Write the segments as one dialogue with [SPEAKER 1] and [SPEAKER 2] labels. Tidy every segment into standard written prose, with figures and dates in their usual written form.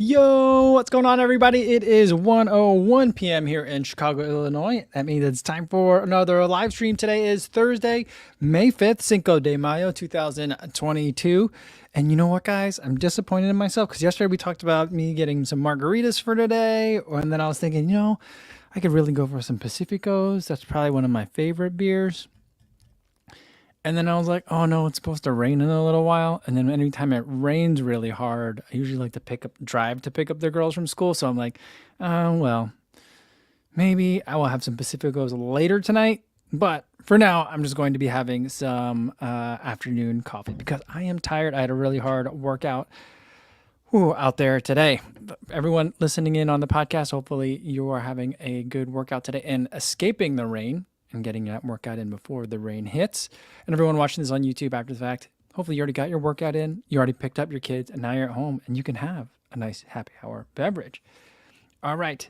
[SPEAKER 1] Yo, what's going on, everybody? It is 1:01 p.m. here in Chicago, Illinois. That means it's time for another live stream. Today is Thursday, May 5th, Cinco de Mayo, 2022. And you know what, guys? I'm disappointed in myself because yesterday we talked about me getting some margaritas for today. And then I was thinking, I could really go for some Pacificos. That's probably one of my favorite beers. And then I was like, oh no, it's supposed to rain in a little while. And then anytime it rains really hard, I usually like to drive to pick up the girls from school. So I'm like, well, maybe I will have some Pacificos later tonight. But for now, I'm just going to be having some afternoon coffee because I am tired. I had a really hard workout out there today. Everyone listening in on the podcast, hopefully you are having a good workout today and escaping the rain and getting that workout in before the rain hits. And everyone watching this on YouTube after the fact, hopefully you already got your workout in, you already picked up your kids, and now you're at home and you can have a nice happy hour beverage. All right.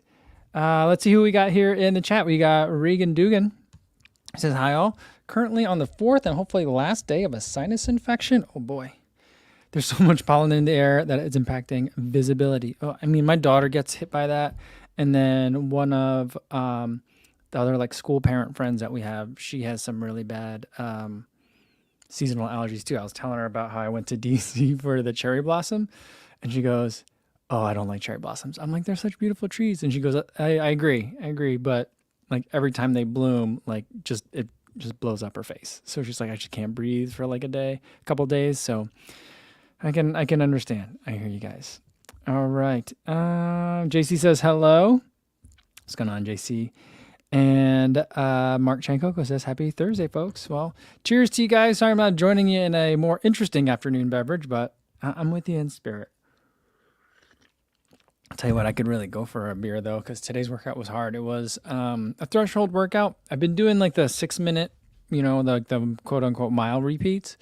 [SPEAKER 1] Let's see who we got here in the chat. We got Regan Dugan. He says, hi all. Currently on the fourth and hopefully last day of a sinus infection. Oh boy. There's so much pollen in the air that it's impacting visibility. Oh, I mean, my daughter gets hit by that. And then one of the other school parent friends that we have, she has some really bad seasonal allergies too. I was telling her about how I went to DC for the cherry blossom, and she goes, oh, I don't like cherry blossoms. I'm like, they're such beautiful trees. And she goes, I agree. But every time they bloom, it just blows up her face. So she's like, I just can't breathe for a couple days. So I can understand. I hear you guys. All right. JC says hello. What's going on, JC? And Mark Chankoko says, happy Thursday, folks. Well, cheers to you guys. Sorry about joining you in a more interesting afternoon beverage, but I'm with you in spirit. I'll tell you what, I could really go for a beer, though, because today's workout was hard. It was a threshold workout. I've been doing the 6 minute, the quote-unquote mile repeats,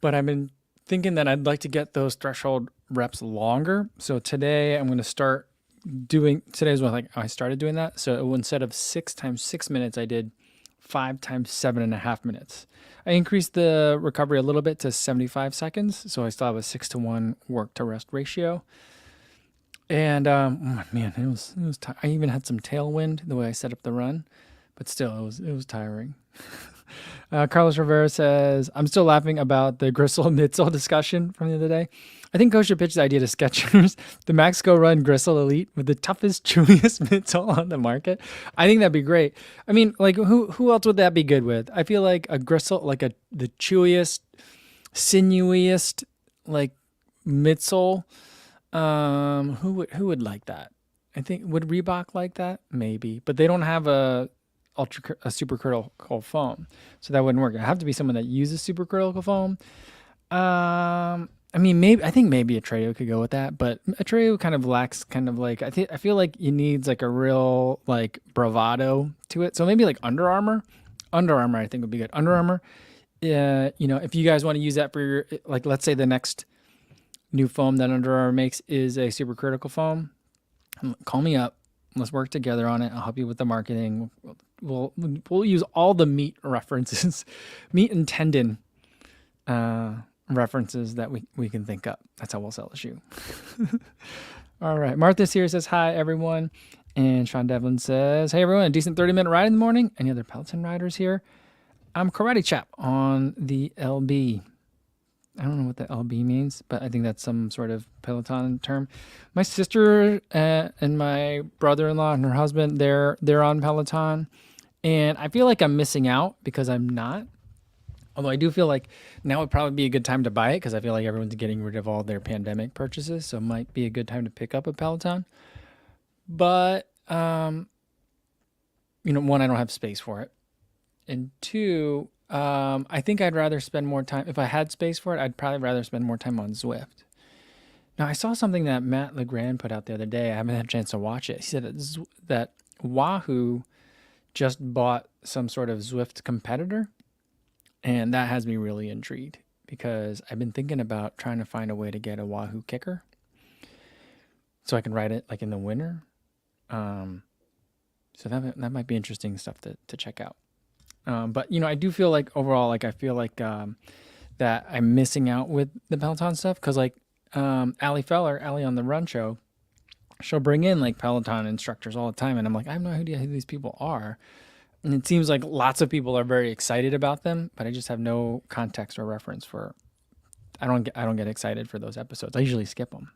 [SPEAKER 1] but I've been thinking that I'd like to get those threshold reps longer. So today I'm going to start today's when I started doing that. So instead of 6 times 6 minutes, I did 5 times 7.5 minutes. I increased the recovery a little bit to 75 seconds. So I still have a 6-to-1 work to rest ratio. And man, it was I even had some tailwind the way I set up the run, but still it was tiring. Carlos Rivera says, I'm still laughing about the Gristle midsole discussion from the other day. I think Coach should pitch the idea to Skechers, the Mexico Run Gristle Elite with the toughest, chewiest midsole on the market. I think that'd be great. I mean, who else would that be good with? I feel like a Gristle, the chewiest, sinewiest, midsole. Who would like that? I think, would Reebok like that? Maybe, but they don't have a supercritical foam, so that wouldn't work. It have to be someone that uses supercritical foam. I mean, I think maybe a Treo could go with that, but a Treo kind of lacks I feel like it needs a real bravado to it. So maybe Under Armour. Under Armour, I think would be good. Under Armour. If you guys want to use that for your let's say the next new foam that Under Armour makes is a supercritical foam, call me up. Let's work together on it. I'll help you with the marketing. We'll use all the meat references, meat and tendon references that we can think up. That's how we'll sell the shoe. All right. Martha's here, says hi, everyone. And Sean Devlin says, hey, everyone, a decent 30-minute ride in the morning. Any other Peloton riders here? I'm Karate Chap on the LB. I don't know what the LB means, but I think that's some sort of Peloton term. My sister and my brother-in-law and her husband, they're on Peloton. And I feel like I'm missing out because I'm not. Although I do feel like now would probably be a good time to buy it because I feel like everyone's getting rid of all their pandemic purchases. So it might be a good time to pick up a Peloton. But, one, I don't have space for it. And two, I think I'd rather spend more time. If I had space for it, I'd probably rather spend more time on Zwift. Now, I saw something that Matt Legrand put out the other day. I haven't had a chance to watch it. He said that Wahoo just bought some sort of Zwift competitor. And that has me really intrigued because I've been thinking about trying to find a way to get a Wahoo kicker so I can ride it in the winter. So that might be interesting stuff to check out. But I do feel overall, I feel that I'm missing out with the Peloton stuff because Allie on the Run Show, she'll bring in like Peloton instructors all the time. And I'm like, I have no idea who these people are. And it seems like lots of people are very excited about them, but I just have no context or reference for. I don't get excited for those episodes. I usually skip them.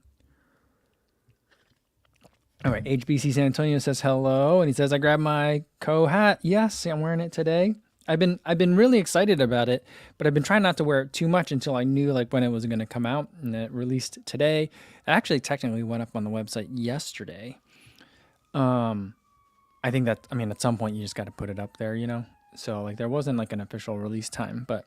[SPEAKER 1] All right, HBC San Antonio says hello, and he says I grabbed my hat. Yes, I'm wearing it today. I've been really excited about it, but I've been trying not to wear it too much until I knew like when it was going to come out, and it released today. It actually technically went up on the website yesterday. I think that, I mean, at some point you just got to put it up there, you know? So like there wasn't like an official release time, but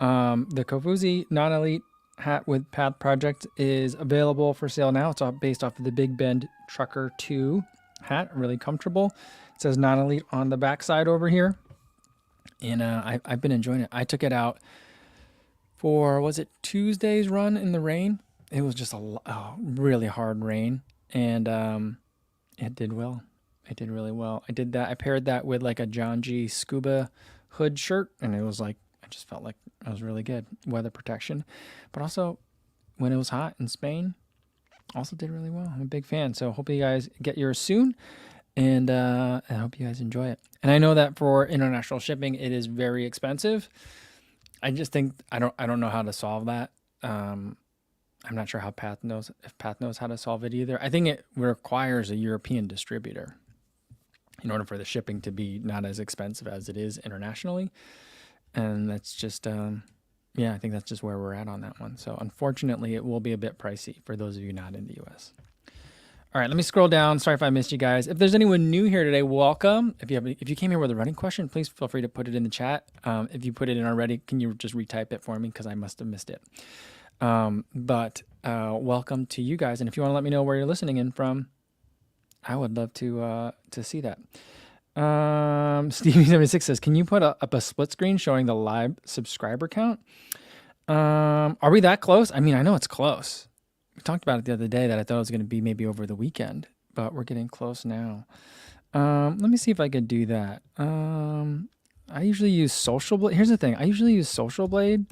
[SPEAKER 1] the Kofuzi non-elite hat with Path Project is available for sale now. It's all based off of the Big Bend Trucker 2 hat, really comfortable. It says non-elite on the backside over here. And I've been enjoying it. I took it out for, was it Tuesday's run in the rain? It was just a really hard rain, and it did well. It did really well. I did that. I paired that with like a John G scuba hood shirt, and it was like, I just felt like it was really good. Weather protection. But also, when it was hot in Spain, also did really well. I'm a big fan. So hope you guys get yours soon, and I hope you guys enjoy it. And I know that for international shipping, it is very expensive. I just think I don't know how to solve that. I'm not sure how Path knows how to solve it either. I think it requires a European distributor in order for the shipping to be not as expensive as it is internationally. And that's just, I think that's just where we're at on that one. So unfortunately, it will be a bit pricey for those of you not in the US. All right, let me scroll down. Sorry if I missed you guys. If there's anyone new here today, welcome. If you came here with a running question, please feel free to put it in the chat. If you put it in already, can you just retype it for me? Because I must have missed it. But welcome to you guys. And if you want to let me know where you're listening in from, I would love to see that. Stevie76 says, can you put up a split screen showing the live subscriber count? Are we that close? I mean, I know it's close. We talked about it the other day that I thought it was going to be maybe over the weekend, but we're getting close now. Let me see if I could do that. I usually use Social Blade. Here's the thing. I usually use Social Blade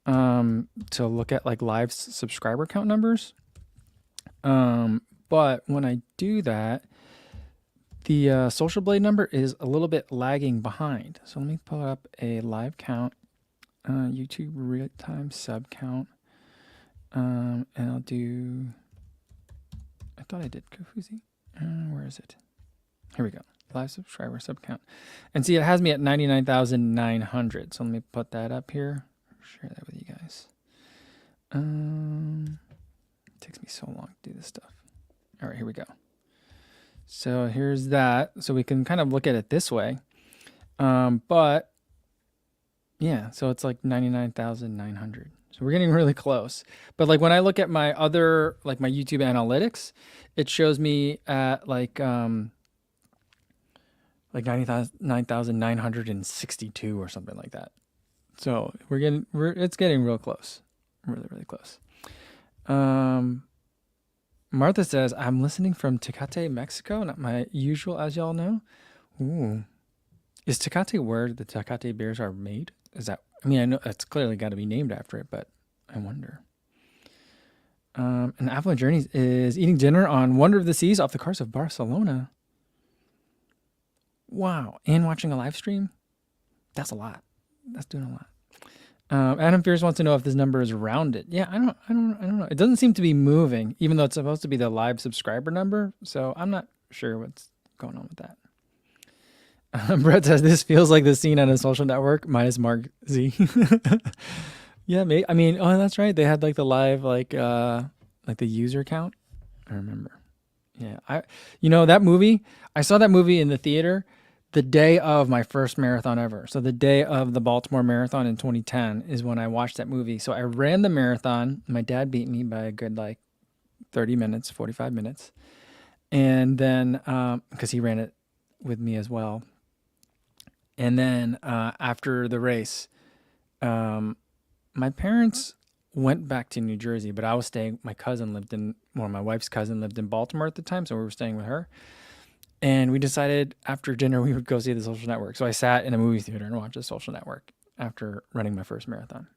[SPEAKER 1] to look at like live subscriber count numbers. But when I do that, the Social Blade number is a little bit lagging behind. So let me pull up a live count, YouTube real-time sub count. And I'll do, I thought I did Kofuzi. Where is it? Here we go. Live subscriber sub count. And see, it has me at 99,900. So let me put that up here. Share that with you guys. It takes me so long to do this stuff. All right, here we go. So here's that. So we can kind of look at it this way. But yeah, so it's like 99,900. So we're getting really close. But like when I look at my other, like my YouTube analytics, it shows me at like 99,962 or something like that. So it's getting real close. Really, really close. Martha says, I'm listening from Tecate, Mexico. Not my usual, as y'all know. Ooh. Is Tecate where the Tecate beers are made? Is that, I mean, I know it's clearly got to be named after it, but I wonder. And Affluent Journeys is eating dinner on Wonder of the Seas off the coast of Barcelona. Wow. And watching a live stream? That's a lot. That's doing a lot. Adam Fierce wants to know if this number is rounded. Yeah, I don't know. It doesn't seem to be moving, even though it's supposed to be the live subscriber number. So I'm not sure what's going on with that. Brett says this feels like the scene on A Social Network minus Mark Z. Yeah, I mean, oh, that's right. They had like the live, like the user count. I remember. Yeah, that movie. I saw that movie in the theater the day of my first marathon ever. So the day of the Baltimore Marathon in 2010 is when I watched that movie. So I ran the marathon. My dad beat me by a good like 30 minutes, 45 minutes. And then, because he ran it with me as well. And then after the race, my parents went back to New Jersey, but I was staying, my wife's cousin lived in Baltimore at the time. So we were staying with her. And we decided after dinner we would go see The Social Network. So I sat in a movie theater and watched The Social Network after running my first marathon.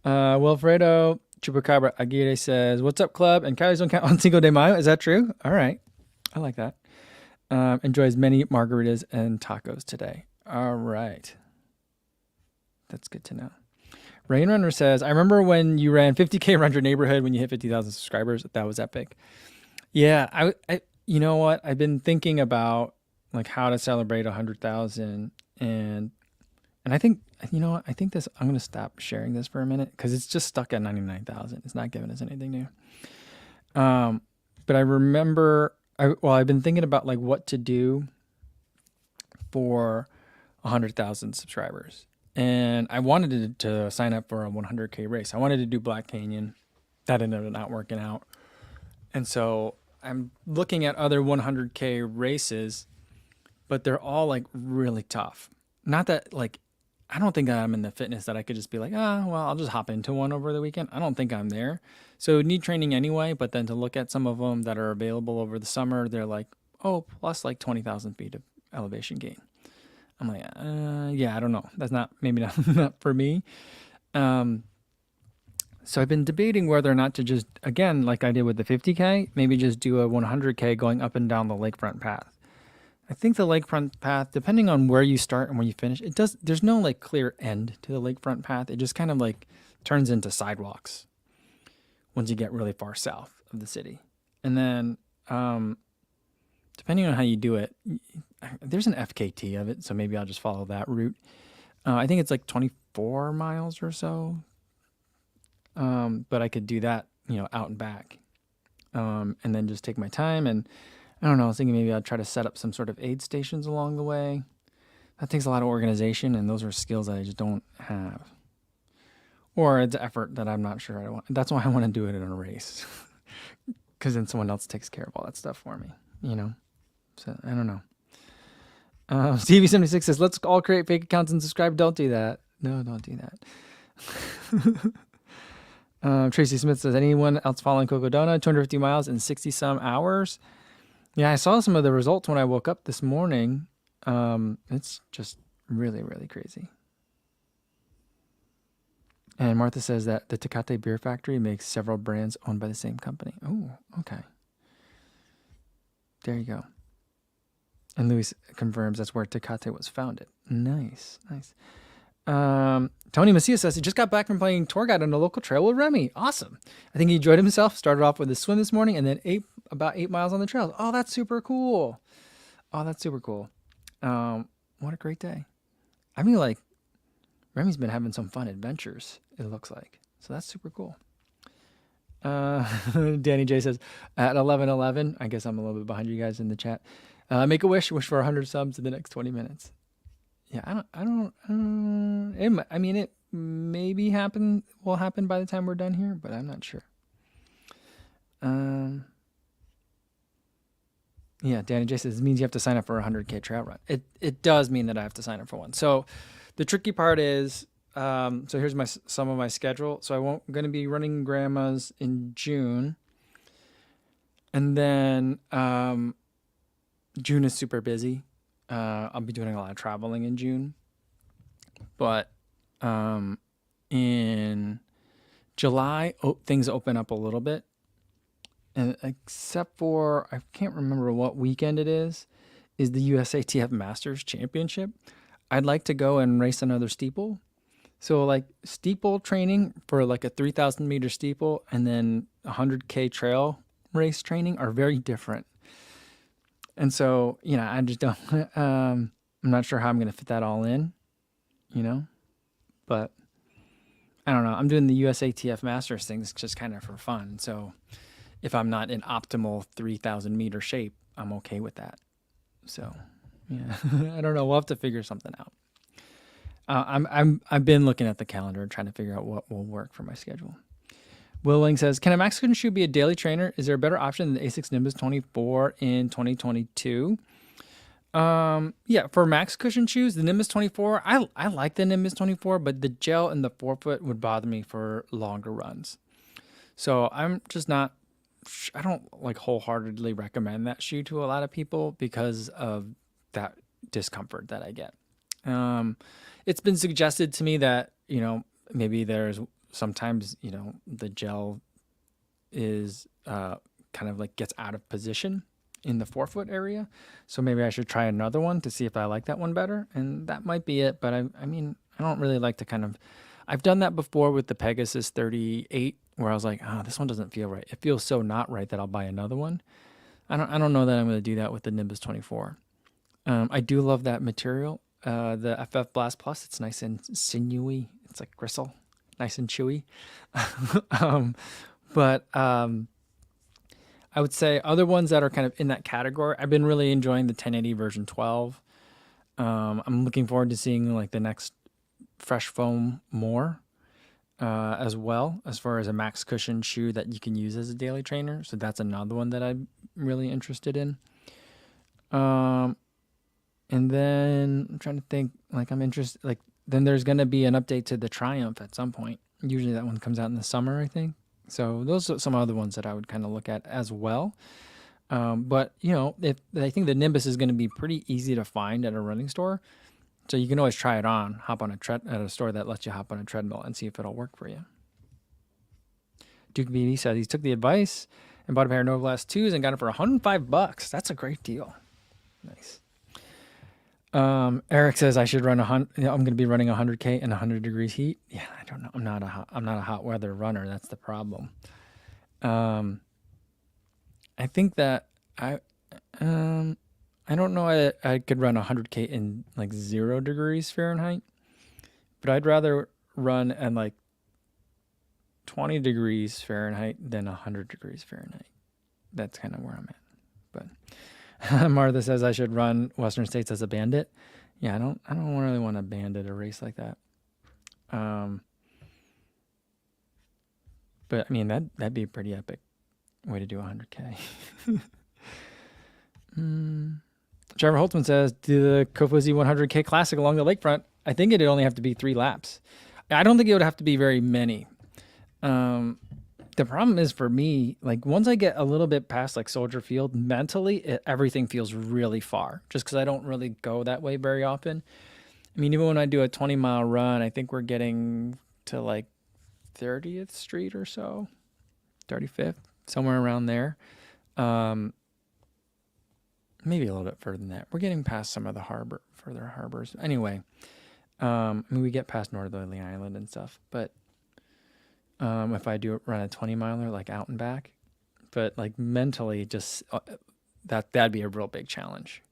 [SPEAKER 1] Wilfredo Chupacabra Aguirre says, "What's up, club?" And Calories don't count on Cinco de Mayo. Is that true? All right, I like that. Enjoys many margaritas and tacos today. All right, that's good to know. Rain Runner says, "I remember when you ran 50K around your neighborhood when you hit 50,000 subscribers. That was epic." Yeah, you know what? I've been thinking about like how to celebrate 100,000, and I think, you know what? I think this. I'm gonna stop sharing this for a minute because it's just stuck at 99,000. It's not giving us anything new. But I remember, I've been thinking about like what to do for 100,000 subscribers, and I wanted to sign up for a 100K race. I wanted to do Black Canyon. That ended up not working out, and so I'm looking at other 100K races, but they're all like really tough. Not that like I don't think I'm in the fitness that I could just be like, well, I'll just hop into one over the weekend. I don't think I'm there. So it would need training anyway. But then to look at some of them that are available over the summer, they're like, oh, plus like 20,000 feet of elevation gain. I'm like, yeah, I don't know. That's maybe not, not for me. So I've been debating whether or not to just, again, like I did with the 50K, maybe just do a 100K going up and down the lakefront path. I think the lakefront path, depending on where you start and where you finish, there's no like clear end to the lakefront path. It just kind of like turns into sidewalks once you get really far south of the city. And then, depending on how you do it, there's an FKT of it. So maybe I'll just follow that route. I think it's like 24 miles or so. But I could do that, out and back. And then just take my time, and I don't know, I was thinking maybe I'd try to set up some sort of aid stations along the way. That takes a lot of organization, and those are skills that I just don't have. Or it's effort that I'm not sure I want. That's why I want to do it in a race. Because then someone else takes care of all that stuff for me, So, I don't know. Stevie76 says, "Let's all create fake accounts and subscribe." Don't do that. No, don't do that. Tracy Smith says, "Anyone else following Cocodona? 250 miles in 60 some hours." Yeah, I saw some of the results when I woke up this morning. It's just really, really crazy. And Martha says that the Tecate Beer Factory makes several brands owned by the same company. Oh, okay. There you go. And Luis confirms that's where Tecate was founded. Nice. Tony Macias says he just got back from playing tour guide on a local trail with Remy. Awesome. I think he enjoyed himself. Started off with a swim this morning and then about 8 miles on the trails. Oh, that's super cool. What a great day. I mean, like, Remy's been having some fun adventures, it looks like. So that's super cool. Danny J says, at 11:11, I guess I'm a little bit behind you guys in the chat. Make a wish for 100 subs in the next 20 minutes. Yeah, it maybe will happen by the time we're done here, but I'm not sure. Yeah, Danny J says, it means you have to sign up for a 100K trail run. It does mean that I have to sign up for one. So the tricky part is, so here's some of my schedule. So I'm going to be running Grandma's in June. And then June is super busy. I'll be doing a lot of traveling in June. But in July, things open up a little bit. And except for, I can't remember what weekend it is the USATF Masters Championship. I'd like to go and race another steeple. So like steeple training for like a 3,000 meter steeple and then 100K trail race training are very different. And so, I just don't, I'm not sure how I'm going to fit that all in, but I don't know. I'm doing the USATF Masters things just kind of for fun. So if I'm not in optimal 3,000 meter shape, I'm okay with that. So, yeah, I don't know. We'll have to figure something out. I've been looking at the calendar and trying to figure out what will work for my schedule. Will Ling says, can a max cushion shoe be a daily trainer? Is there a better option than the ASICS Nimbus 24 in 2022? Yeah, for max cushion shoes, the Nimbus 24, I like the Nimbus 24, but the gel and the forefoot would bother me for longer runs. So I'm just not, I don't like wholeheartedly recommend that shoe to a lot of people because of that discomfort that I get. Um, it's been suggested to me that, maybe there's sometimes, the gel is kind of like gets out of position in the forefoot area. So maybe I should try another one to see if I like that one better. And that might be it. But I mean, I don't really like to I've done that before with the Pegasus 38 where I was like, oh, this one doesn't feel right. It feels so not right that I'll buy another one. I don't know that I'm going to do that with the Nimbus 24. I do love that material. The FF Blast Plus, it's nice and sinewy. It's like gristle, nice and chewy. um, but I would say other ones that are kind of in that category, I've been really enjoying the 1080 version 12. I'm looking forward to seeing like the next fresh foam more as well, as far as a max cushion shoe that you can use as a daily trainer. So that's another one that I'm really interested in. And then I'm trying to think, like I'm interested, like then there's going to be an update to the Triumph at some point. Usually that one comes out in the summer, I think. So those are some other ones that I would kind of look at as well. But if I think the Nimbus is going to be pretty easy to find at a running store, so you can always try it on, hop on at a store that lets you hop on a treadmill and see if it'll work for you. Duke BD says he took the advice and bought a pair of Nova Blast 2s and got it for $105. That's a great deal. Nice. Eric says I should run I'm going to be running 100K in 100 degrees heat. Yeah, I don't know. I'm not a hot weather runner. That's the problem. I think that I don't know. I could run 100K in like 0 degrees Fahrenheit, but I'd rather run at like 20 degrees Fahrenheit than 100 degrees Fahrenheit. That's kind of where I'm at. But Martha says I should run Western States as a bandit. Yeah, I don't really want to bandit a race like that. But I mean that'd be a pretty epic way to do 100K. Trevor Holtzman says, do the Kofuzi 100K Classic along the lakefront. I think it'd only have to be 3 laps. I don't think it would have to be very many. The problem is for me, like once I get a little bit past like Soldier Field, mentally everything feels really far just because I don't really go that way very often. I mean, even when I do a 20-mile run, I think we're getting to like 30th Street or so, 35th, somewhere around there. Maybe a little bit further than that. We're getting past some of the further harbors. Anyway, I mean, we get past Northerly Island and stuff, but if I do run a 20-miler, like out and back, but like mentally just that'd be a real big challenge.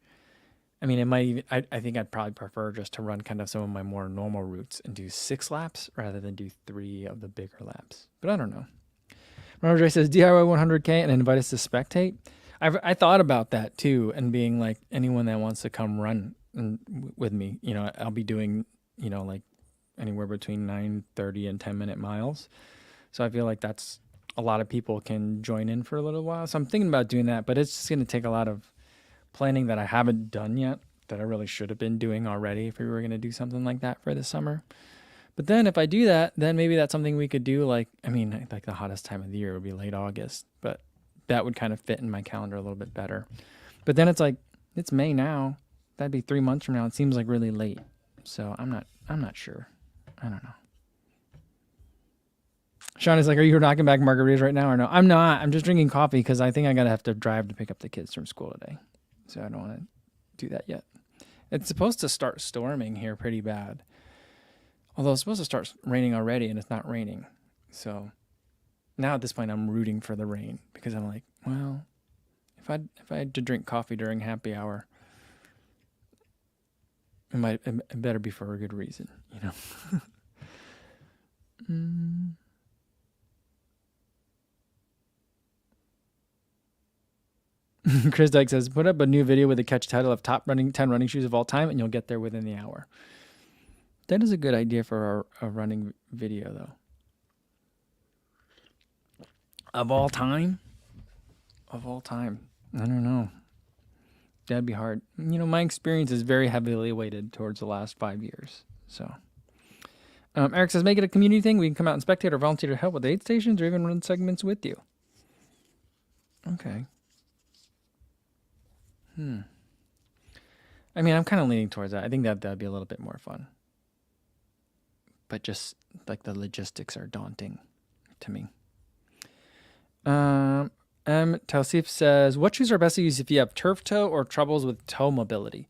[SPEAKER 1] I mean, it might even, I think I'd probably prefer just to run kind of some of my more normal routes and do 6 laps rather than do 3 of the bigger laps. But I don't know. Ronald Ray says DIY 100K and invite us to spectate. I thought about that too, and being like anyone that wants to come run with me, I'll be doing, like anywhere between 9:30 and 10-minute miles. So I feel like that's a lot of people can join in for a little while. So I'm thinking about doing that, but it's just going to take a lot of planning that I haven't done yet that I really should have been doing already if we were going to do something like that for the summer. But then if I do that, then maybe that's something we could do. Like the hottest time of the year would be late August, but that would kind of fit in my calendar a little bit better. But then it's like, it's May now. That'd be 3 months from now. It seems like really late. So I'm not sure. I don't know. Sean is like, are you knocking back margaritas right now or no? I'm not. I'm just drinking coffee because I think I'm going to have to drive to pick up the kids from school today. So I don't want to do that yet. It's supposed to start storming here pretty bad. Although it's supposed to start raining already and it's not raining. So now at this point I'm rooting for the rain because I'm like, well, if I had to drink coffee during happy hour, it better be for a good reason, Chris Dyke says, put up a new video with a catchy title of top 10 running shoes of all time, and you'll get there within the hour. That is a good idea for a running video, though. Of all time? Of all time. I don't know. That'd be hard. My experience is very heavily weighted towards the last 5 years. So, Eric says, make it a community thing. We can come out and spectate or volunteer to help with aid stations or even run segments with you. Okay. I mean, I'm kind of leaning towards that. I think that that'd be a little bit more fun. But just like the logistics are daunting to me. Tausif says, what shoes are best to use if you have turf toe or troubles with toe mobility?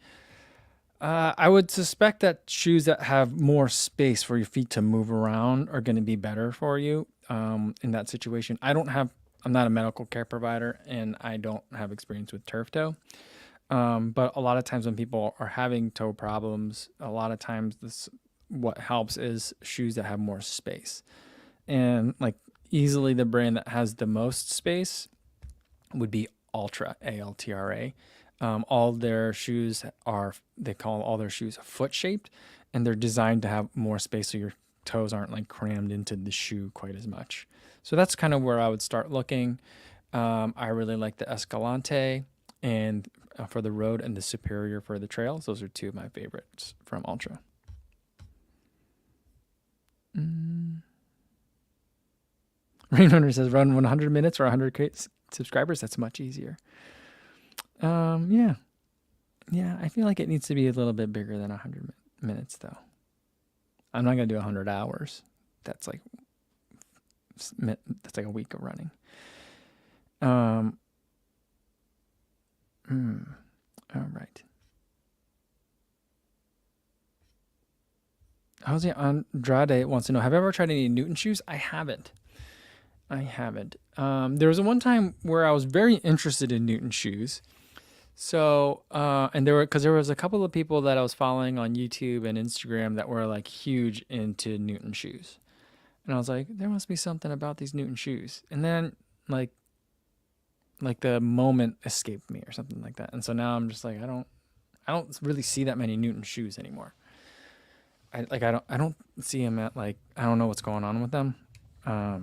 [SPEAKER 1] I would suspect that shoes that have more space for your feet to move around are going to be better for you in that situation. I'm not a medical care provider, and I don't have experience with turf toe. But a lot of times when people are having toe problems, a lot of times what helps is shoes that have more space. And like easily the brand that has the most space would be Ultra, ALTRA. All their shoes they call all their shoes foot shaped, and they're designed to have more space so your toes aren't like crammed into the shoe quite as much. So that's kind of where I would start looking. I really like the Escalante and for the road and the Superior for the trails. Those are two of my favorites from Ultra. Rainrunner says run 100 minutes or 100 subscribers. That's much easier. Yeah. I feel like it needs to be a little bit bigger than 100 minutes though. I'm not gonna do 100 hours. That's like a week of running. All right. Jose Andrade wants to know, have I ever tried any Newton shoes? I haven't. There was one time where I was very interested in Newton shoes. So, and there was a couple of people that I was following on YouTube and Instagram that were like huge into Newton shoes. And I was like, there must be something about these Newton shoes. And then like the moment escaped me or something like that. And so now I'm just like, I don't really see that many Newton shoes anymore. I don't see them at like, I don't know what's going on with them. I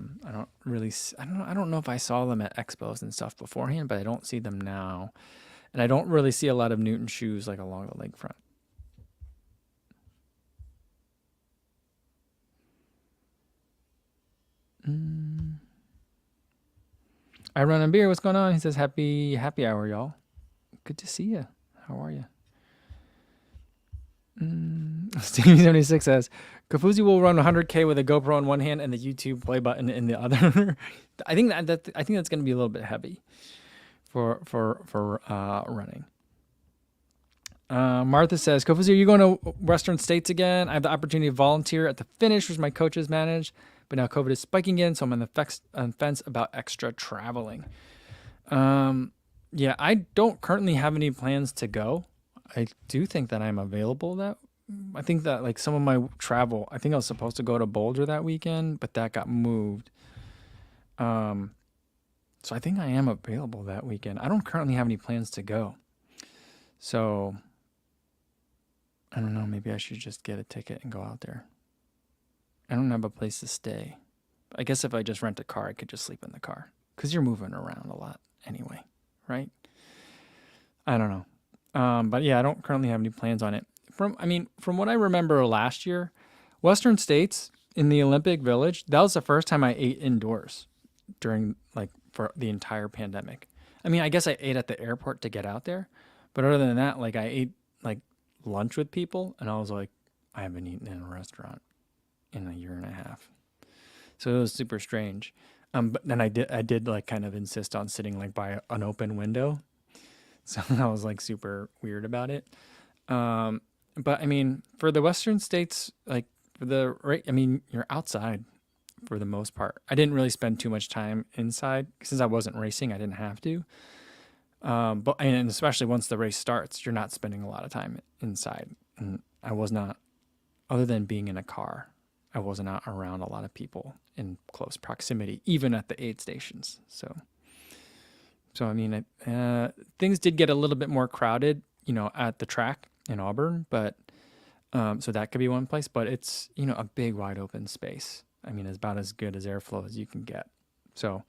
[SPEAKER 1] don't know if I saw them at expos and stuff beforehand, but I don't see them now. And I don't really see a lot of Newton shoes like along the lakefront. I run a beer. What's going on? He says, happy hour, y'all. Good to see you. How are you? Stevie76 says, Kafuzi will run 100K with a GoPro in one hand and the YouTube play button in the other. I think that's going to be a little bit heavy for running. Martha says, Kofuzi, are you going to Western States again? I have the opportunity to volunteer at the finish, which my coaches manage, but now COVID is spiking again, so I'm on the fence about extra traveling. Yeah, I don't currently have any plans to go. I do think that I'm available I think that like some of my travel, I think I was supposed to go to Boulder that weekend, but that got moved. So I think I am available that weekend. I don't currently have any plans to go. So I don't know, maybe I should just get a ticket and go out there. I don't have a place to stay. I guess if I just rent a car, I could just sleep in the car because you're moving around a lot anyway, right? I don't know. But yeah, I don't currently have any plans on it. From what I remember last year, Western States in the Olympic Village, that was the first time I ate indoors during for the entire pandemic. I mean, I guess I ate at the airport to get out there, but other than that, like I ate like lunch with people and I was like, I haven't eaten in a restaurant in a year and a half. So it was super strange. But then I did like kind of insist on sitting like by an open window. So I was like super weird about it. But I mean, for the Western States, like you're outside for the most part. I didn't really spend too much time inside since I wasn't racing. I didn't have to. And especially once the race starts, you're not spending a lot of time inside. And I was not, other than being in a car, I wasn't out around a lot of people in close proximity, even at the aid stations. So I mean, things did get a little bit more crowded, at the track in Auburn, but so that could be one place, but it's, a big wide open space. I mean, it's about as good as airflow as you can get. So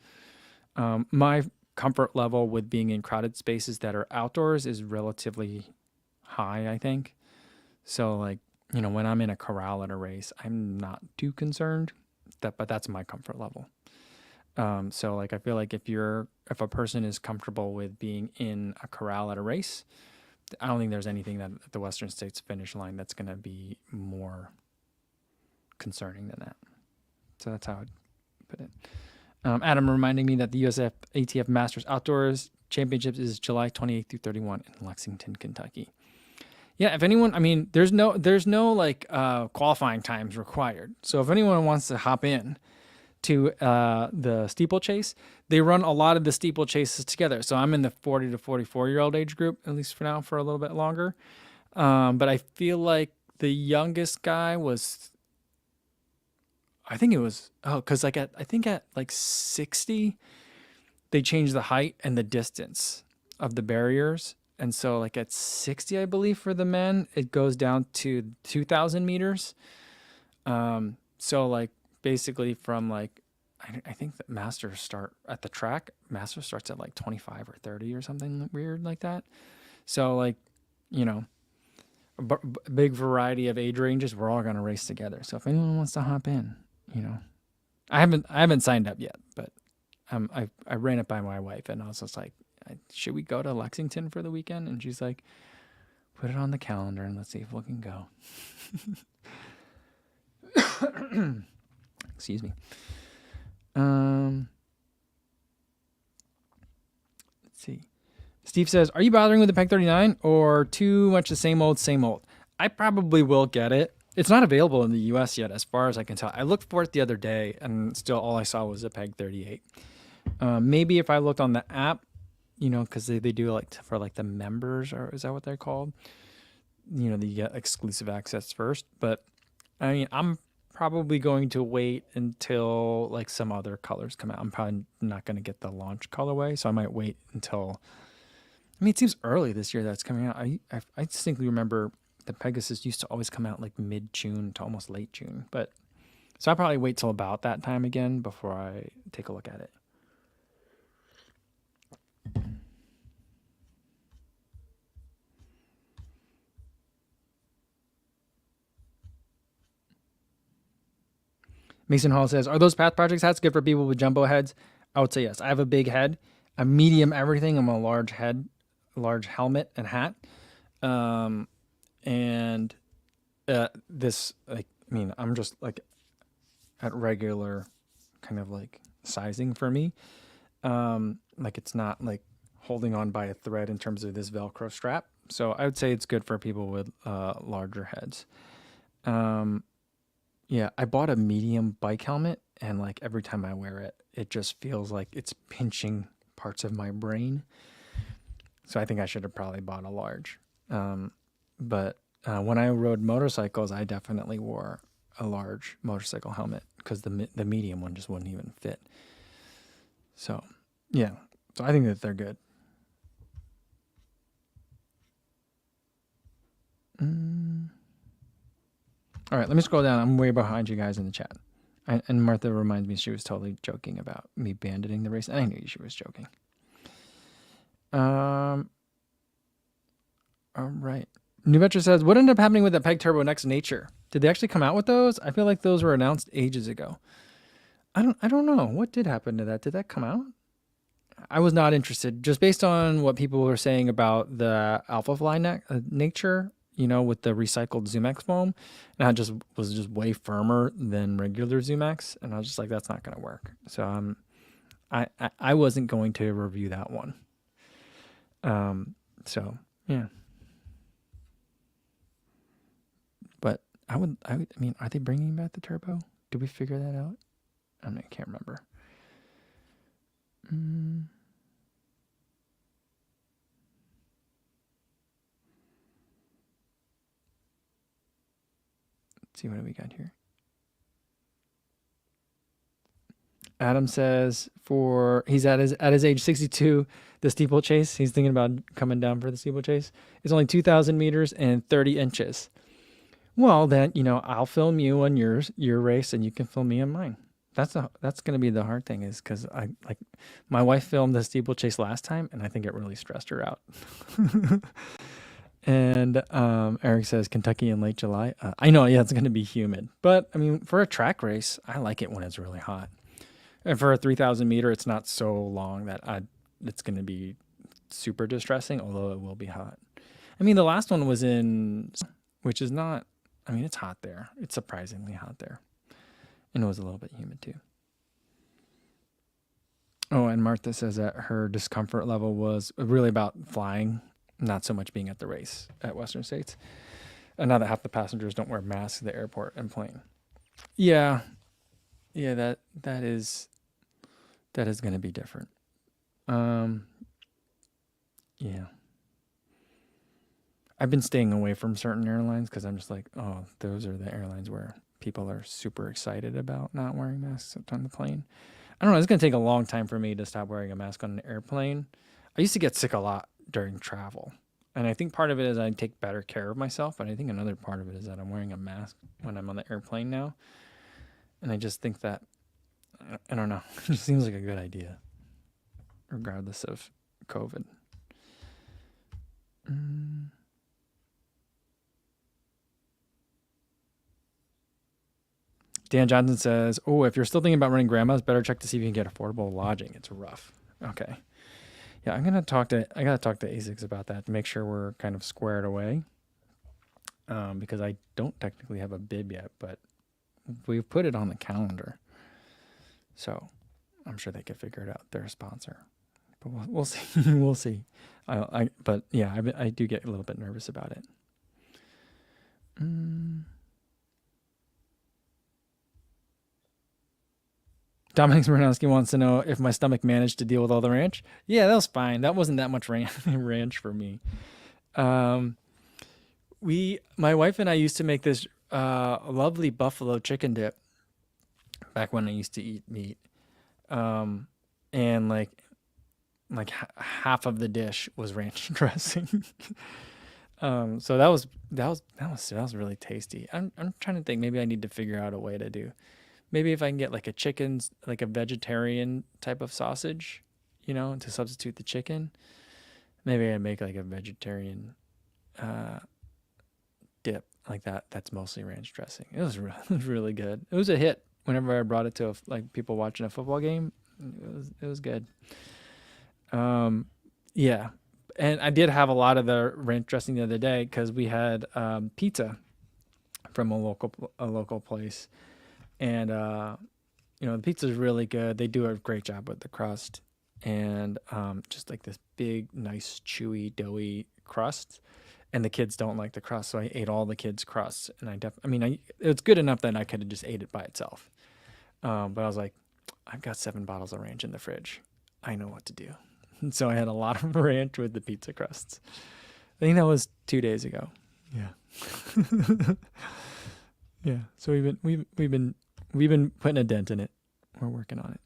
[SPEAKER 1] my comfort level with being in crowded spaces that are outdoors is relatively high, I think. So when I'm in a corral at a race, I'm not too concerned but that's my comfort level. So I feel like if a person is comfortable with being in a corral at a race, I don't think there's anything that at the Western States finish line that's going to be more concerning than that. So that's how I'd put it. Adam reminding me that the USF ATF Masters Outdoors Championships is July 28th through 31 in Lexington, Kentucky. Yeah, if anyone, I mean, there's no like qualifying times required. So if anyone wants to hop in to the steeplechase, they run a lot of the steeplechases together. So I'm in the 40 to 44-year-old age group, at least for now, for a little bit longer. But I feel like the youngest guy was, I think it was, because like I think at like 60, they changed the height and the distance of the barriers. And so like at 60, I believe for the men, it goes down to 2,000 meters. So like basically from like, I think that masters start at the track. Master starts at like 25 or 30 or something weird like that. So like, you know, a big variety of age ranges. We're all going to race together. So if anyone wants to hop in, you know, I haven't signed up yet, but I ran it by my wife and I was just like, should we go to Lexington for the weekend? And she's like, put it on the calendar and let's see if we can go. Excuse me. Let's see. Steve says, are you bothering with the PEG 39 or too much the same old, same old? I probably will get it. It's not available in the US yet, as far as I can tell. I looked for it the other day and still all I saw was a PEG 38. Maybe if I looked on the app, you know, because they do like for like the members, or is that what they're called? You know, you get exclusive access first. But I mean, I'm probably going to wait until like some other colors come out. I'm probably not going to get the launch colorway, so I might wait until. I mean, it seems early this year that's coming out. I distinctly remember the Pegasus used to always come out like mid-June to almost late June. But so I'll probably wait till about that time again before I take a look at it. Mason Hall says, are those Path Projects hats good for people with jumbo heads? I would say yes. I have a big head, a medium everything. I'm a large head, large helmet and hat. This, like, I mean, I'm just like at regular kind of like sizing for me. Like it's not like holding on by a thread in terms of this Velcro strap. So I would say it's good for people with larger heads. Yeah, I bought a medium bike helmet and like every time I wear it, it just feels like it's pinching parts of my brain. So I think I should have probably bought a large. But when I rode motorcycles, I definitely wore a large motorcycle helmet because the medium one just wouldn't even fit. So, yeah. So I think that they're good. All right, let me scroll down. I'm way behind you guys in the chat. And Martha reminds me she was totally joking about me banditing the race. I knew she was joking. All right. New Venture says, what ended up happening with the PEG Turbo Next Nature? Did they actually come out with those? I feel like those were announced ages ago. I don't know. What did happen to that? Did that come out? I was not interested. Just based on what people were saying about the Alpha Fly Nature, you know, with the recycled ZoomX foam, and I was just way firmer than regular ZoomX, and I was just like, that's not going to work. So I wasn't going to review that one. So yeah. But I mean, are they bringing back the turbo? Did we figure that out? I can't remember. Let's see, what do we got here? Adam says he's at his age 62, the steeplechase. He's thinking about coming down for the steeplechase. It's only 2,000 meters and 30 inches. Well, then, you know, I'll film you on your race and you can film me on mine. That's going to be the hard thing, is because my wife filmed the steeplechase last time and I think it really stressed her out. And Eric says Kentucky in late July. I know, yeah, it's going to be humid, but I mean, for a track race, I like it when it's really hot. And for a 3,000 meter, it's not so long that it's going to be super distressing, although it will be hot. I mean, the last one was in, which is not, I mean, it's hot there. It's surprisingly hot there. And it was a little bit humid too. Oh, and Martha says that her discomfort level was really about flying, not so much being at the race at Western States. And now that half the passengers don't wear masks at the airport and plane. Yeah, yeah, that is going to be different. Um, yeah, I've been staying away from certain airlines because I'm just like, oh, those are the airlines where people are super excited about not wearing masks on the plane. I don't know. It's going to take a long time for me to stop wearing a mask on an airplane. I used to get sick a lot during travel. And I think part of it is I take better care of myself. But I think another part of it is that I'm wearing a mask when I'm on the airplane now. And I just think that, I don't know, it just seems like a good idea, regardless of COVID. Dan Johnson says, oh, if you're still thinking about running grandma's, better check to see if you can get affordable lodging. It's rough. Okay. Yeah, I gotta talk to ASICS about that to make sure we're kind of squared away. Because I don't technically have a bib yet, but we've put it on the calendar. So I'm sure they could figure it out. They're a sponsor. But we'll see. We'll see. But yeah, I do get a little bit nervous about it. Dominic Smirnowski wants to know if my stomach managed to deal with all the ranch. Yeah, that was fine. That wasn't that much ranch for me. My wife and I used to make this lovely buffalo chicken dip back when I used to eat meat. And half of the dish was ranch dressing. So that was really tasty. I'm trying to think, maybe I need to figure out a way to do. Maybe if I can get like a vegetarian type of sausage, to substitute the chicken. Maybe I make like a vegetarian dip like that. That's mostly ranch dressing. It was really good. It was a hit whenever I brought it to people watching a football game. It was good. Yeah. And I did have a lot of the ranch dressing the other day because we had pizza from a local place. And, the pizza is really good. They do a great job with the crust and just like this big, nice, chewy, doughy crust. And the kids don't like the crust, so I ate all the kids' crusts. And it was good enough that I could have just ate it by itself. But I was like, I've got 7 bottles of ranch in the fridge. I know what to do. And so I had a lot of ranch with the pizza crusts. I think that was 2 days ago. Yeah. Yeah. So we've been putting a dent in it. We're working on it.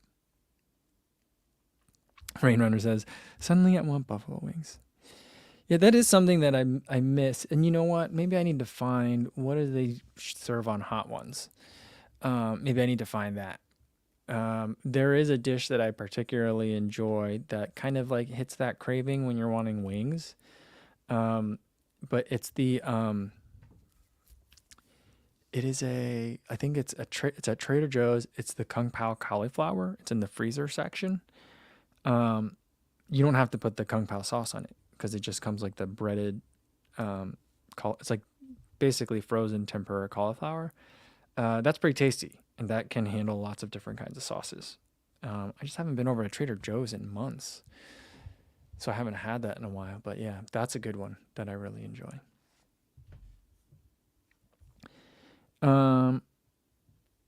[SPEAKER 1] Rain Runner says, suddenly I want buffalo wings. Yeah, that is something that I miss. And you know what? Maybe I need to find, what do they serve on hot ones? Maybe I need to find that. There is a dish that I particularly enjoy that kind of like hits that craving when you're wanting wings. But it's I think it's at Trader Joe's. It's the Kung Pao cauliflower. It's in the freezer section. You don't have to put the Kung Pao sauce on it because it just comes like the breaded, it's like basically frozen tempura cauliflower. That's pretty tasty, and that can handle lots of different kinds of sauces. I just haven't been over to Trader Joe's in months, so I haven't had that in a while. But yeah, that's a good one that I really enjoy.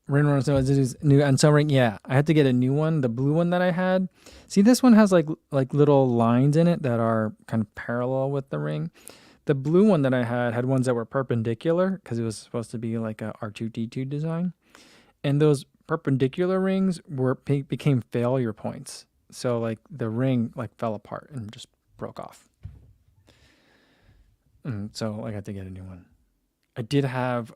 [SPEAKER 1] Rainwater is new and so yeah, I had to get a new one. The blue one that I had. See, this one has like little lines in it that are kind of parallel with the ring. The blue one that I had ones that were perpendicular because it was supposed to be like a R2D2 design. And those perpendicular rings became failure points. So like the ring like fell apart and just broke off. So I got to get a new one. I did have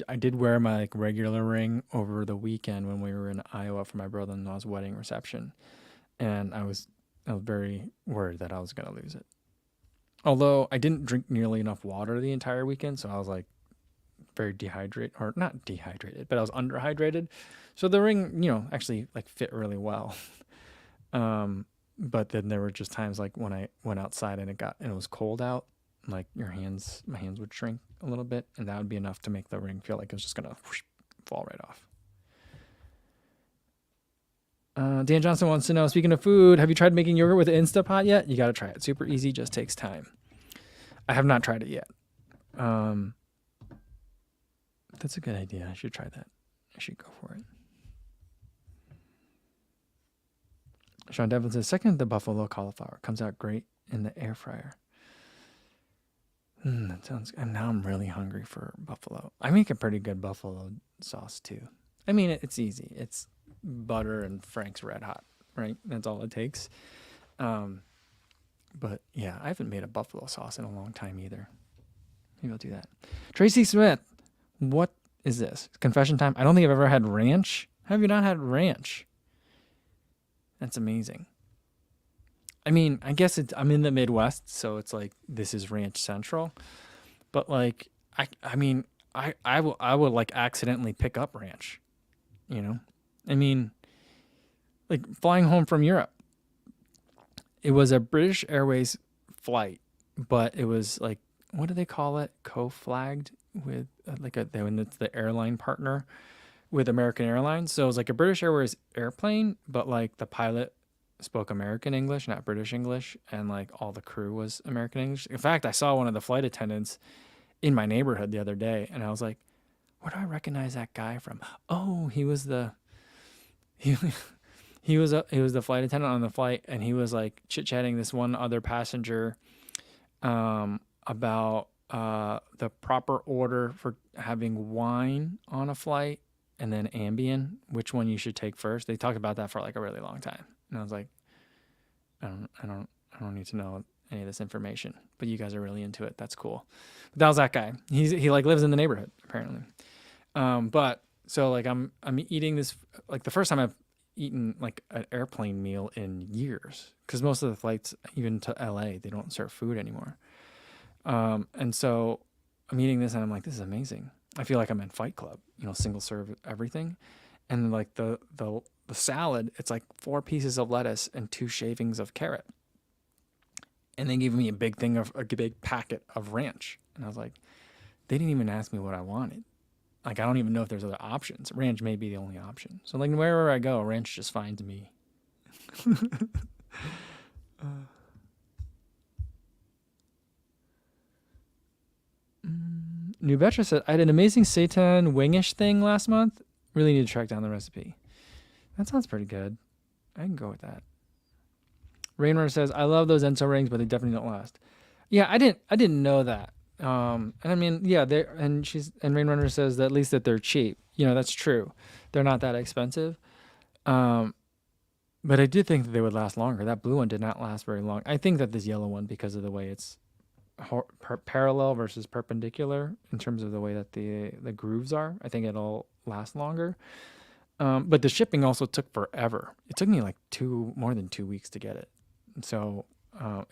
[SPEAKER 1] I did wear my like regular ring over the weekend when we were in Iowa for my brother-in-law's wedding reception, and I was very worried that I was gonna lose it. Although I didn't drink nearly enough water the entire weekend, so I was like very dehydrated, or not dehydrated, but I was underhydrated. So the ring, actually like fit really well. But then there were just times like when I went outside and it was cold out, like my hands would shrink a little bit, and that would be enough to make the ring feel like it was just gonna whoosh, fall right off. Dan Johnson wants to know, speaking of food, have you tried making yogurt with Instapot yet? You got to try it. Super easy, just takes time. I have not tried it yet. That's a good idea. I should try that. I should go for it. Sean Devlin says, second, the buffalo cauliflower comes out great in the air fryer. That sounds, and now I'm really hungry for buffalo. I make a pretty good buffalo sauce too. I mean, it's easy. It's butter and Frank's Red Hot, right? That's all it takes. But yeah, I haven't made a buffalo sauce in a long time either. Maybe I'll do that. Tracy Smith, what is this? Confession time. I don't think I've ever had ranch. Have you not had ranch? That's amazing. I mean, I guess I'm in the Midwest, so it's like this is ranch central. But like, I mean, I will like accidentally pick up ranch, you know? I mean, like flying home from Europe, it was a British Airways flight, but it was like, what do they call it? Co-flagged with when it's the airline partner with American Airlines. So it was like a British Airways airplane, but like the pilot spoke American English, not British English, and like all the crew was American English. In fact, I saw one of the flight attendants in my neighborhood the other day, and I was like, where do I recognize that guy from? Oh, he was the flight attendant on the flight, and he was like chit-chatting this one other passenger about the proper order for having wine on a flight and then Ambien, which one you should take first. They talked about that for like a really long time. And I was like, I don't need to know any of this information, but you guys are really into it. That's cool. But that was that guy. He like lives in the neighborhood apparently. But so like I'm eating this, like the first time I've eaten like an airplane meal in years, because most of the flights, even to LA, they don't serve food anymore. And so I'm eating this and I'm like, this is amazing. I feel like I'm in Fight Club, single serve everything. And like the salad, it's like 4 pieces of lettuce and 2 shavings of carrot. And they gave me a big packet of ranch. And I was like, they didn't even ask me what I wanted. Like, I don't even know if there's other options. Ranch may be the only option. So like wherever I go, ranch just finds me. New Betra said, I had an amazing seitan wingish thing last month. Really need to track down the recipe. That sounds pretty good. I can go with that. Rainwater says, I love those Enso rings, but they definitely don't last. Yeah, I didn't know that. And I mean, yeah, Rainwater says that at least that they're cheap. That's true. They're not that expensive. But I did think that they would last longer. That blue one did not last very long. I think that this yellow one, because of the way it's parallel versus perpendicular in terms of the way that the grooves are, I think it'll last longer. But the shipping also took forever. It took me like more than 2 weeks to get it. So,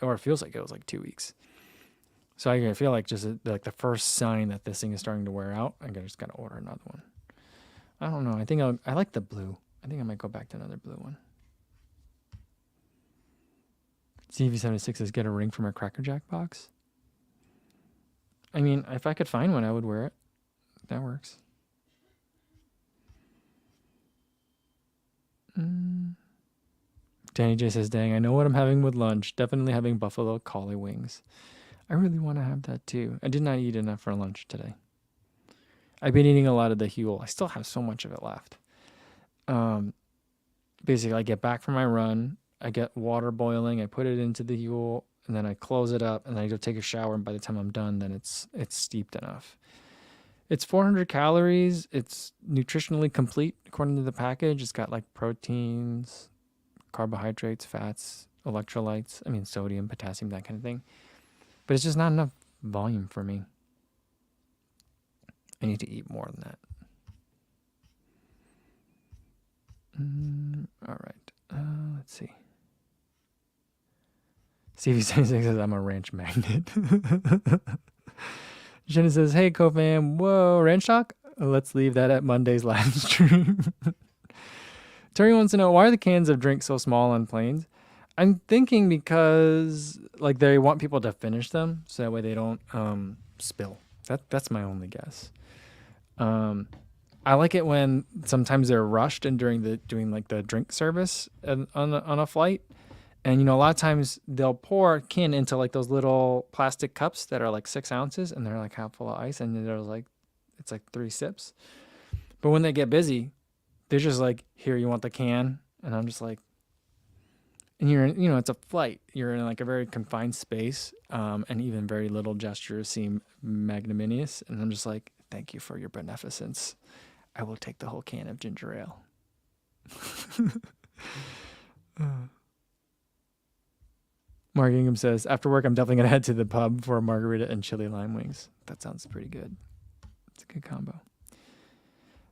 [SPEAKER 1] or it feels like it was like 2 weeks. So I feel like just like the first sign that this thing is starting to wear out, I just got to order another one. I don't know. I think I like the blue. I think I might go back to another blue one. CV76 says, get a ring from a Cracker Jack box. I mean, if I could find one, I would wear it. That works. Danny J says, dang, I know what I'm having with lunch. Definitely having buffalo collie wings. I really want to have that too. I did not eat enough for lunch today. I've been eating a lot of the Huel. I still have so much of it left. Basically, I get back from my run. I get water boiling. I put it into the Huel, and then I close it up, and then I go take a shower. And by the time I'm done, then it's steeped enough. It's 400 calories. It's nutritionally complete according to the package. It's got like proteins, carbohydrates, fats, electrolytes. I mean, sodium, potassium, that kind of thing. But it's just not enough volume for me. I need to eat more than that. All right. Let's see. CV76 says, I'm a ranch magnet. Jenna says, hey, co-fam. Whoa, ranch talk? Let's leave that at Monday's live stream. Terry wants to know, why are the cans of drink so small on planes? I'm thinking because like they want people to finish them so that way they don't spill. That's my only guess. Um, I like it when sometimes they're rushed and during the doing like the drink service on a flight, and a lot of times they'll pour kin into like those little plastic cups that are like 6 ounces and they're like half full of ice, and there's like it's like 3 sips. But when they get busy, they're just like, here, you want the can, and I'm just like, and you're in, it's a flight. You're in like a very confined space, and even very little gestures seem magnanimous. And I'm just like, thank you for your beneficence. I will take the whole can of ginger ale. Mark Ingham says, after work, I'm definitely going to head to the pub for a margarita and chili lime wings. That sounds pretty good. It's a good combo.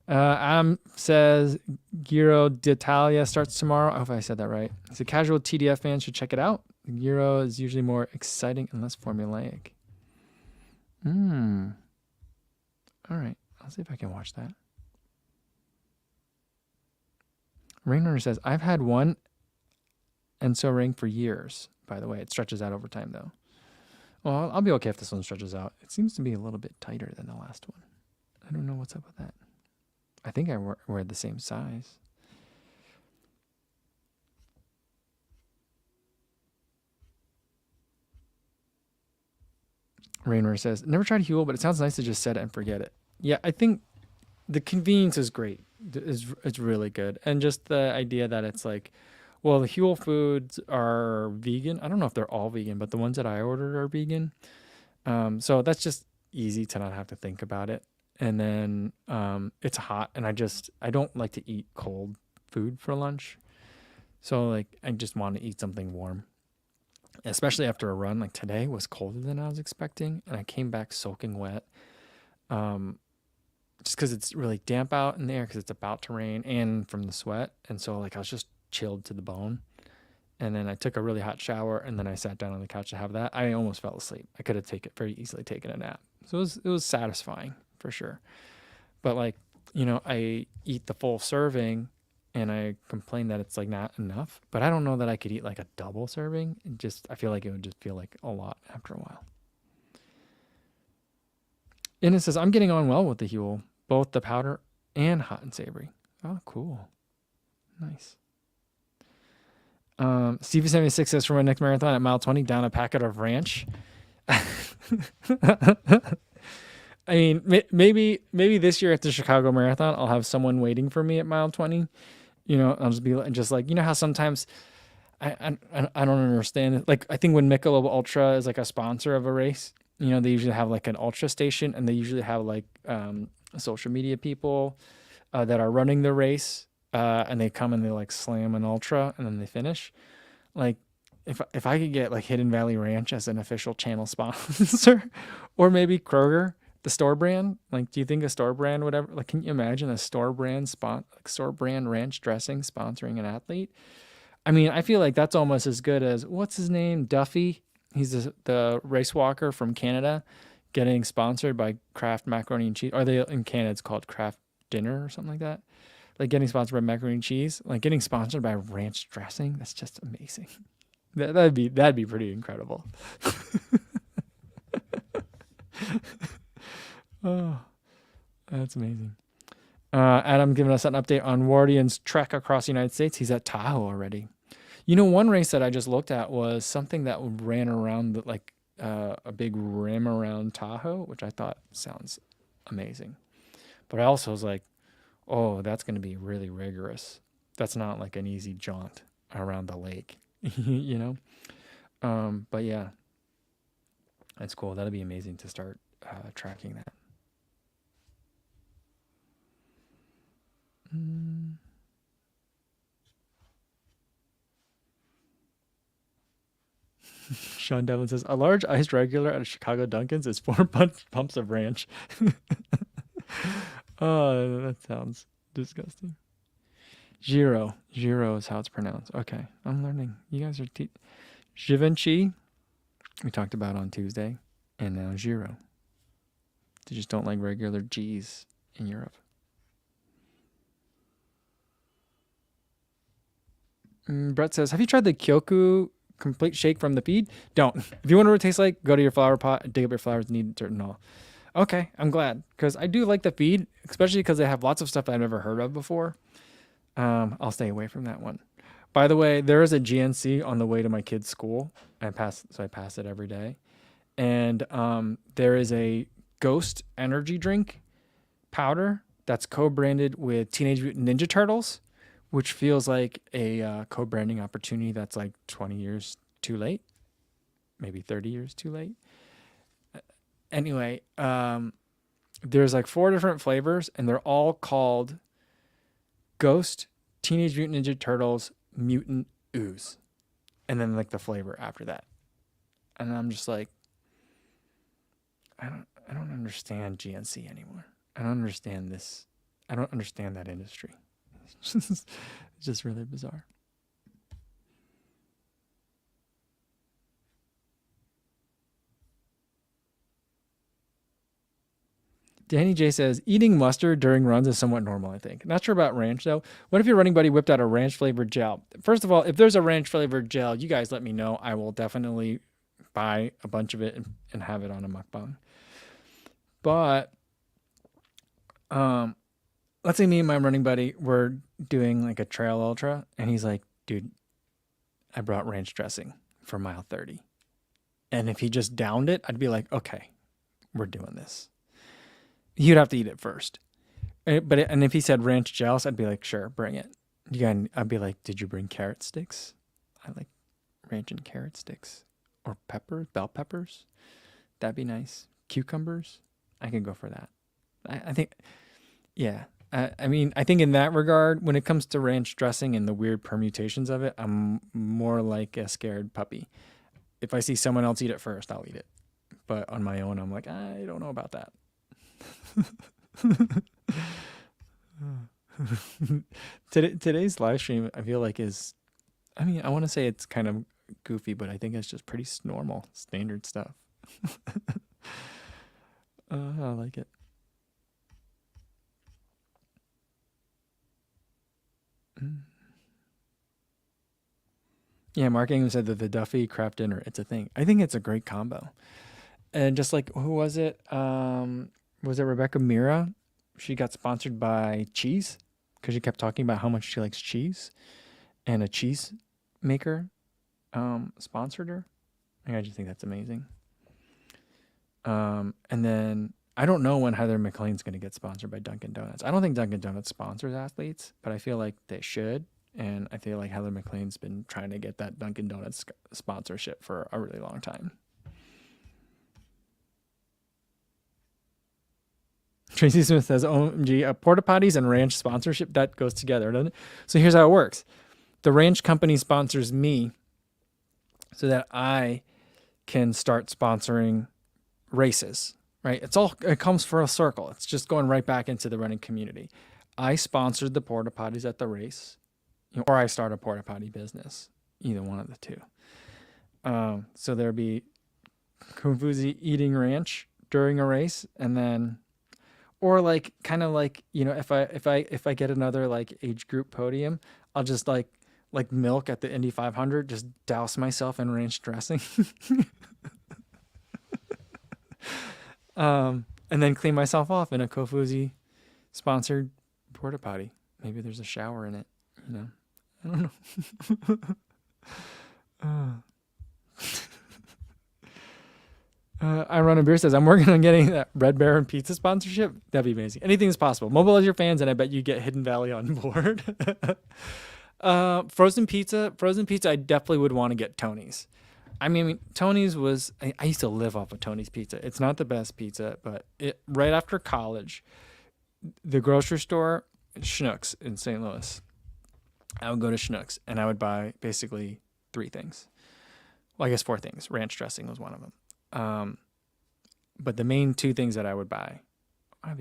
[SPEAKER 1] Adam says, Giro d'Italia starts tomorrow. I hope I said that right. He's a casual TDF fan, should check it out. The Giro is usually more exciting and less formulaic. All right. I'll see if I can watch that. Rainrunner says, I've had one Enso ring for years. By the way, it stretches out over time, though. Well, I'll be okay if this one stretches out. It seems to be a little bit tighter than the last one. I don't know what's up with that. I think I wear the same size. Rainware says, never tried Huel, but it sounds nice to just set it and forget it. Yeah, I think the convenience is great. It's really good. And just the idea that it's like, well, the Huel foods are vegan. I don't know if they're all vegan, but the ones that I ordered are vegan. So that's just easy to not have to think about it. And then it's hot, and I don't like to eat cold food for lunch. So like I just want to eat something warm. Especially after a run, like today was colder than I was expecting, and I came back soaking wet. Just because it's really damp out in there because it's about to rain and from the sweat. And so like I was just chilled to the bone. And then I took a really hot shower, and then I sat down on the couch to have that. I almost fell asleep. I could have very easily taken a nap. So it was satisfying for sure. But like, I eat the full serving and I complain that it's like not enough, but I don't know that I could eat like a double serving. I feel like it would just feel like a lot after a while. And it says, I'm getting on well with the Huel, both the powder and hot and savory. Oh, cool. Nice. Stevie76 says, for my next marathon at mile 20, down a packet of ranch. I mean, maybe this year at the Chicago Marathon, I'll have someone waiting for me at mile 20. I'll just be just like, how sometimes I don't understand it. Like, I think when Michelob Ultra is like a sponsor of a race, they usually have like an ultra station, and they usually have like social media people that are running the race, and they come and they like slam an ultra and then they finish. Like, if I could get like Hidden Valley Ranch as an official channel sponsor, or maybe Kroger, the store brand, like, do you think a store brand would ever, like, can you imagine a store brand store brand ranch dressing sponsoring an athlete? I mean, I feel like that's almost as good as, what's his name? Duffy. He's the race walker from Canada getting sponsored by Kraft Macaroni and Cheese. Or in Canada, it's called Kraft Dinner or something like that. Like getting sponsored by macaroni and cheese, like getting sponsored by ranch dressing. That's just amazing. That'd be pretty incredible. Oh, that's amazing. Adam giving us an update on Wardian's trek across the United States. He's at Tahoe already. One race that I just looked at was something that ran around a big rim around Tahoe, which I thought sounds amazing. But I also was like, oh, that's going to be really rigorous. That's not like an easy jaunt around the lake, But yeah, that's cool. That'll be amazing to start tracking that. Sean Devlin says, a large iced regular at a Chicago Dunkin's is 4 pumps of ranch. Oh, that sounds disgusting. Giro is how it's pronounced. Okay, I'm learning. You guys are Givenchy, we talked about on Tuesday, and now Giro. They just don't like regular G's in Europe. Brett says, have you tried the Kyoku complete shake from the feed? Don't. If you wonder what it tastes like, go to your flower pot, dig up your flowers, knead dirt and all. Okay, I'm glad because I do like the feed, especially because they have lots of stuff I've never heard of before. I'll stay away from that one. By the way, there is a GNC on the way to my kid's school. I pass it every day, and there is a Ghost energy drink powder that's co-branded with Teenage Mutant Ninja Turtles, which feels like a co-branding opportunity that's like 20 years too late, maybe 30 years too late. Anyway, there's like 4 different flavors, and they're all called Ghost Teenage Mutant Ninja Turtles Mutant Ooze, and then like the flavor after that. And I'm just like, I don't understand GNC anymore. I don't understand this. I don't understand that industry. It's just really bizarre. Danny J says, eating mustard during runs is somewhat normal, I think. Not sure about ranch, though. What if your running buddy whipped out a ranch-flavored gel? First of all, if there's a ranch-flavored gel, you guys let me know. I will definitely buy a bunch of it and have it on a mukbang. But let's say me and my running buddy were doing like a trail ultra, and he's like, dude, I brought ranch dressing for mile 30. And if he just downed it, I'd be like, okay, we're doing this. He'd have to eat it first. And if he said ranch gels, I'd be like, sure, bring it. I'd be like, did you bring carrot sticks? I like ranch and carrot sticks. Or peppers, bell peppers. That'd be nice. Cucumbers. I could go for that. I think, yeah. I mean, I think in that regard, when it comes to ranch dressing and the weird permutations of it, I'm more like a scared puppy. If I see someone else eat it first, I'll eat it. But on my own, I'm like, I don't know about that. Today's live stream, I feel like I want to say it's kind of goofy, but I think it's just pretty normal, standard stuff. I like it. Yeah, Mark Ingham said that the Duffy craft dinner, it's a thing. I think it's a great combo. And just like, who was it? Was it Rebecca Mira? She got sponsored by cheese because she kept talking about how much she likes cheese, and a cheese maker sponsored her. I just think that's amazing. And then I don't know when Heather McLean's going to get sponsored by Dunkin' Donuts. I don't think Dunkin' Donuts sponsors athletes, but I feel like they should. And I feel like Heather McLean's been trying to get that Dunkin' Donuts sponsorship for a really long time. Tracy Smith says, OMG, porta potties and ranch sponsorship, that goes together, doesn't it? So here's how it works. The ranch company sponsors me so that I can start sponsoring races, right? It comes for a circle. It's just going right back into the running community. I sponsored the porta potties at the race, or I start a porta potty business, either one of the two. So there'd be Konfuzi eating ranch during a race, and then, or like kind of like, if I get another like age group podium, I'll just like milk at the Indy 500, just douse myself in ranch dressing. And then clean myself off in a Kofuzi sponsored porta potty. Maybe there's a shower in it, I don't know. I Run a Beer says, I'm working on getting that Red Baron pizza sponsorship. That'd be amazing. Anything is possible. Mobilize your fans, and I bet you get Hidden Valley on board. Frozen pizza, I definitely would want to get Tony's. I mean, Tony's was, I used to live off of Tony's pizza. It's not the best pizza, but right after college, the grocery store, Schnucks in St. Louis, I would go to Schnucks and I would buy basically 3 things. Well, I guess 4 things. Ranch dressing was one of them. But the main 2 things that I would buy, I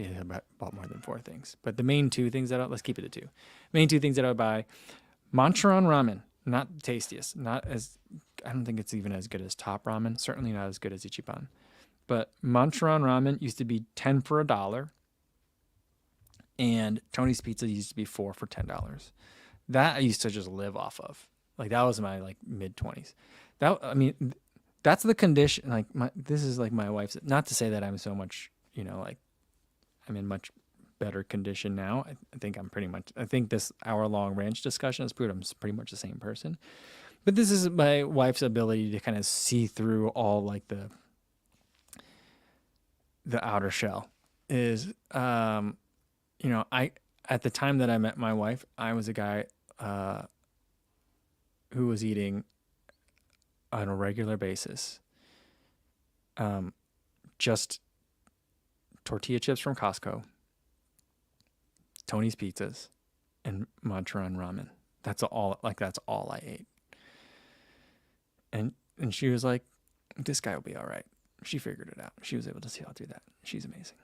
[SPEAKER 1] bought more than 4 things, but the main 2 things let's keep it at 2. Main 2 things that I would buy, Mancharon ramen, not the tastiest, I don't think it's even as good as Top Ramen, certainly not as good as Ichiban. But Mancharon ramen used to be 10 for $1, and Tony's Pizza used to be 4 for $10. That I used to just live off of. Like that was my like mid 20s. I mean, that's the condition. Like this is like my wife's. Not to say that I'm so much, like I'm in much better condition now. I think I'm pretty much. I think this hour-long ranch discussion has proved I'm pretty much the same person. But this is my wife's ability to kind of see through all like the outer shell. Is I at the time that I met my wife, I was a guy who was eating on a regular basis just tortilla chips from Costco, Tony's Pizzas, and Manchuran ramen. That's all I ate. And she was like, this guy will be all right. She figured it out. She was able to see all through that. She's amazing.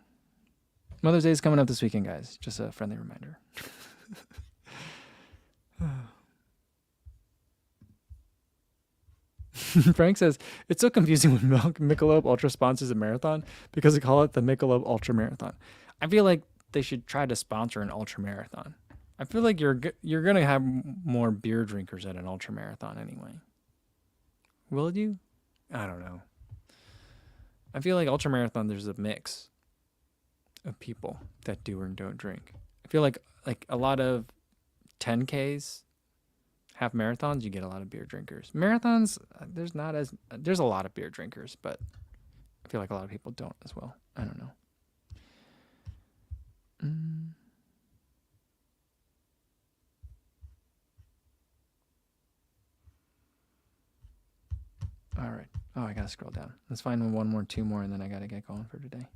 [SPEAKER 1] Mother's Day is coming up this weekend, guys. Just a friendly reminder. Frank says, it's so confusing when Michelob Ultra sponsors a marathon because they call it the Michelob Ultra Marathon. I feel like they should try to sponsor an ultra marathon. I feel like you're going to have more beer drinkers at an ultra marathon anyway. Will you? I don't know. I feel like ultra marathon, there's a mix of people that do or don't drink. I feel like a lot of 10Ks, half marathons, you get a lot of beer drinkers. Marathons, there's a lot of beer drinkers, but I feel like a lot of people don't as well. I don't know. All right. Oh, I gotta scroll down. Let's find two more, and then I gotta get going for today.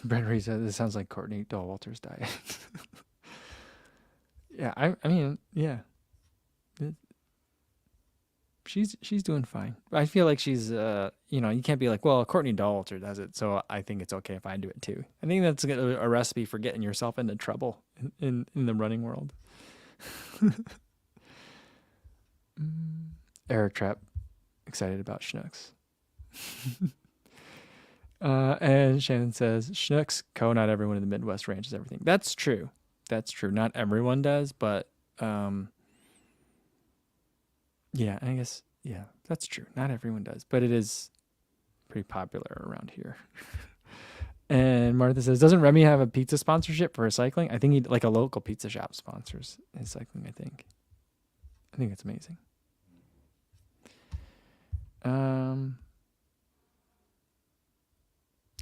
[SPEAKER 1] Brent Reed said this sounds like Courtney Dauwalter's diet. Yeah, I mean, yeah. She's doing fine. I feel like she's you can't be like, well, Courtney Dauwalter does it, so I think it's okay if I do it too. I think that's a recipe for getting yourself into trouble in the running world. Eric Trapp, excited about Schnucks. And Shannon says, Schnucks, not everyone in the Midwest ranches everything. That's true. Not everyone does, but yeah, I guess, yeah, that's true. Not everyone does, but it is pretty popular around here. And Martha says, doesn't Remy have a pizza sponsorship for recycling? I think he'd like a local pizza shop sponsors his cycling, I think it's amazing. All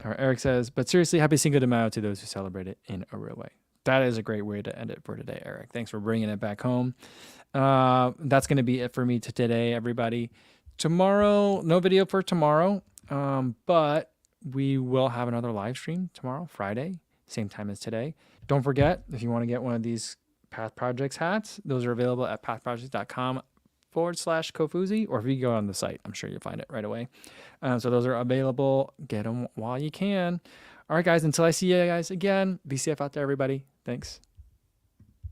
[SPEAKER 1] right, Eric says, but seriously, happy Cinco de Mayo to those who celebrate it in a real way. That is a great way to end it for today, Eric. Thanks for bringing it back home. That's going to be it for me today, everybody. Tomorrow, no video for tomorrow, but we will have another live stream tomorrow, Friday, same time as today. Don't forget, if you want to get one of these Path Projects hats, those are available at pathprojects.com/Kofuzi, or if you go on the site, I'm sure you'll find it right away. So those are available. Get them while you can. All right, guys, until I see you guys again, be safe out there, everybody. Thanks.